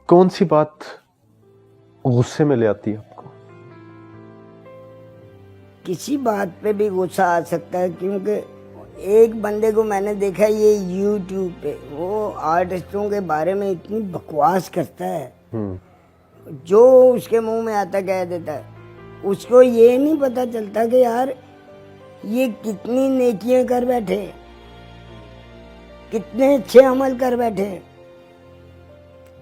कौन सी बात गुस्से में ले आती है आपको? किसी बात पे भी गुस्सा आ सकता है, क्योंकि एक बंदे को मैंने देखा ये YouTube पे, वो आर्टिस्टों के बारे में इतनी बकवास करता है, जो उसके मुंह में आता कह देता है। उसको ये नहीं पता चलता कि यार ये कितनी नेकियां कर बैठे, कितने अच्छे अमल कर बैठे।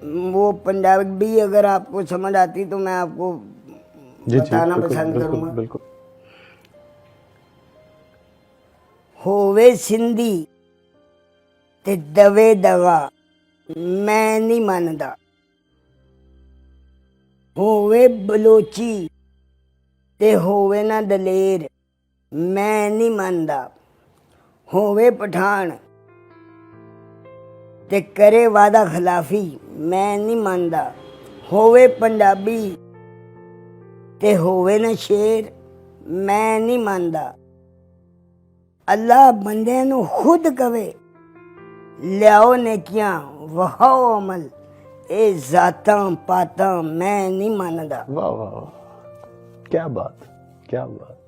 वो पंजाबी अगर आपको समझ आती तो मैं आपको बताना पसंद करूंगा। बिल्कुल। होवे सिंधी ते दवे दवा मैं नहीं मानदा, होवे बलोची ते होवे ना दलेर मैं नहीं मानदा, होवे पठान ते करे वादा खिलाफी मैं नहीं मानदा, होवे पंजाबी ते होवे ना शेर मैं नहीं मानदा। अल्लाह बंदे नू खुद कवे लियाओ नेकियां वहाओ अमल, ए जातां पातां मैं नहीं मानदा। वाह वाह वाह, क्या बात, क्या बात।